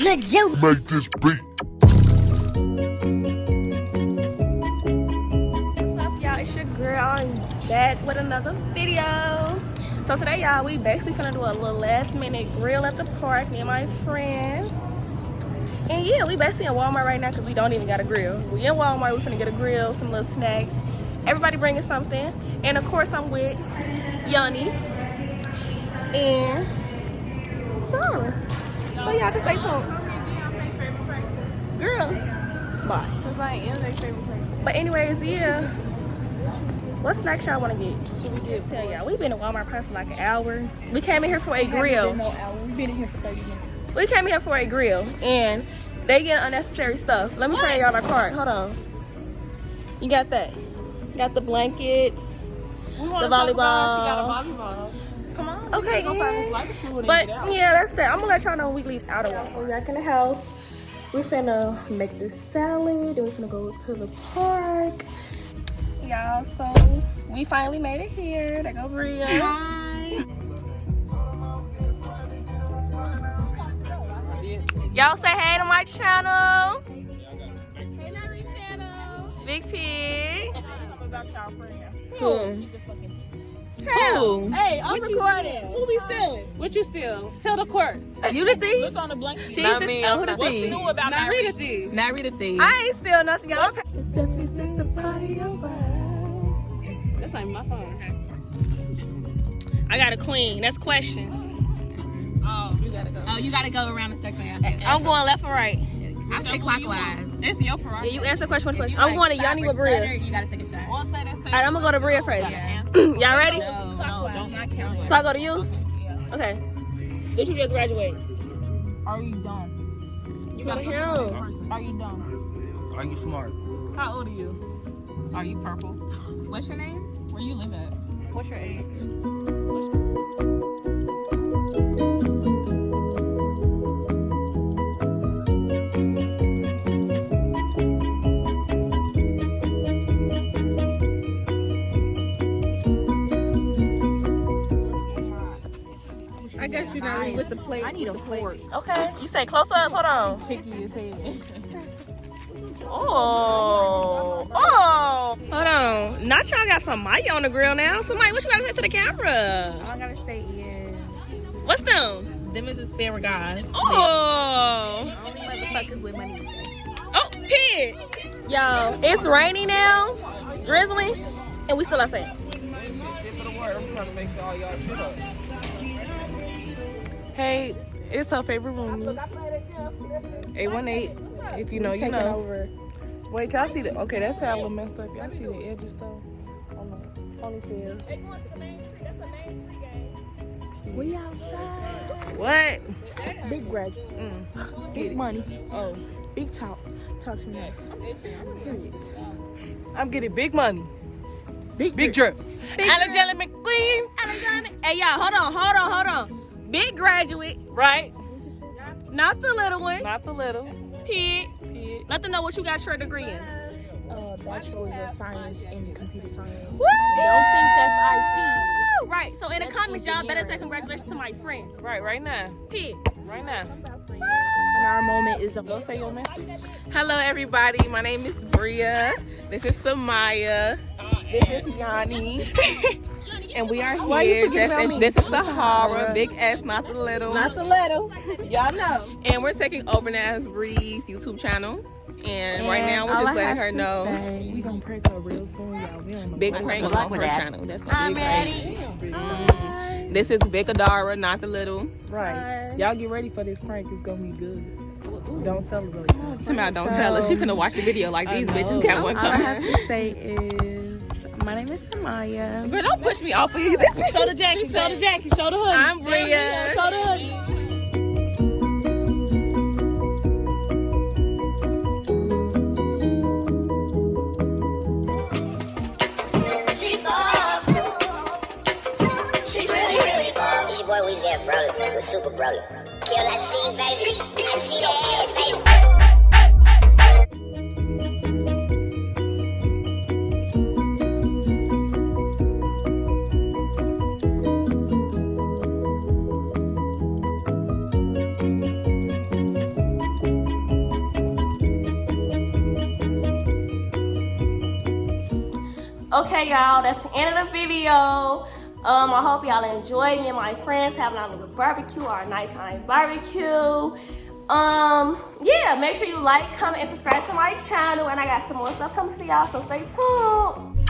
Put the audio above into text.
Good juice. Make this beat. What's up, y'all? It's your girl. I'm back with another video. So today, y'all, we basically finna do a little last minute grill at the park, me and my friends. And yeah, we basically in Walmart right now because we don't even got a grill. We in Walmart, we finna get a grill, some little snacks. Everybody bringing something. And of course, I'm with Yanni and Sarah. So y'all just stay tuned. Girl. Bye. Cause I am their favorite person. But anyways, yeah. What snacks y'all want to get? Should we get? Tell y'all, we've been in Walmart probably for like an hour. We came in here for a grill. No hour. We've been in here for 30 minutes. We came in here for a grill, and they get unnecessary stuff. Let me show y'all my cart. Hold on. You got that? You got the blankets, We the wanna talk about she got a volleyball. volleyball. Come on. Okay, Go find this yeah. lighter fluid and But get out. yeah, that's that. I'm gonna let y'all know when we leave out of one. So we back in the house. We finna make this salad, and we finna go to the park. Y'all, so we finally made it here. There go Bria. Y'all say hey to my channel. Hey, Nari channel. Big Pig. Who? Hey, I'm recording. Who we stealing? What you steal? Tell the court. You the thief? Look on the blanket. She's the thief. Who the What she thief? knew about Not Nari? read a thief. Not read a thief. I ain't steal nothing, y'all. Definitely set the party over. That's like my phone. I got a queen. That's questions. Oh, you gotta go. Oh, you gotta go around the circle. I'm going left or right. I say clockwise. It's your Yeah, prerogative. you answer question with a question. I'm going to Yanni with Bria. You gotta take a shot. All say that. All right, I'm gonna go to Bria first. Yeah. Y'all ready? No, don't not count. So I go to you? Okay. Did you just graduate? Are you dumb? You Go to gotta him. go first. Are you dumb? Are you smart? How old are you? Are you purple? What's your name? Where you live at? What's your age? I guess you got with the plate. I need a fork. Okay. You say close up. Hold on. Picky as hell. Oh. Oh. Hold on. Not y'all got some Maya on the grill now. So Mike, what you gotta say to the camera? All I gotta say is, What's them? them is asparagus. Oh. Only motherfuckers with money. Oh, pig. Y'all, it's raining now, drizzling, and we still outside. I'm trying to make sure all y'all shit up. Hey, it's her favorite roomies. 818. If you know, you know. Over. Wait, y'all see the? Okay, that's how a little messed up. Y'all see the edges though? On the ponytails. We outside. What? Big graduate. Big money. Oh, big talk. Talk to me nice. I'm getting big money. Big drip. Alexander McQueen's. Hey, y'all, hold on. Big graduate, Right? not the little one. Not the little. Pig. Let them know what you got your degree in. Bachelor's of Science in Computer Science. Woo! Don't think that's Right, so in the comments, y'all better say congratulations to my friend. IT. Right now. Pig. Right now. And our moment is Go say your message. Hello, everybody. My name is Bria. This is Samaya. This is Yanni. And we are here dressed in, this is Sahara, big S, not the little. Not the little. Y'all know. And we're taking over Nas Bree's YouTube channel. And right now we're just letting her know. We gonna prank her real soon, y'all. We don't know. Big prank on her channel. That's gonna be crazy. This is Big Adara, not the little. Right. Y'all get ready for this prank. It's gonna be good. Don't tell her though. Tomorrow, don't tell her. She finna watch the video like these bitches got one All I coming. have to say is, my name is Samaya. Girl, don't push me off of you. This bitch. show the Jackie, show the hoodie. I'm Bria. Show the hoodie. She's buff. She's really, really buff. It's your boy Weezy F, Broly. We're super Broly. Kill that scene, baby. I see the ass, baby. Okay, y'all, that's the end of the video. I hope y'all enjoyed me and my friends having our little barbecue, our nighttime barbecue. Yeah, make sure you like, comment, and subscribe to my channel, and I got some more stuff coming for y'all, so stay tuned.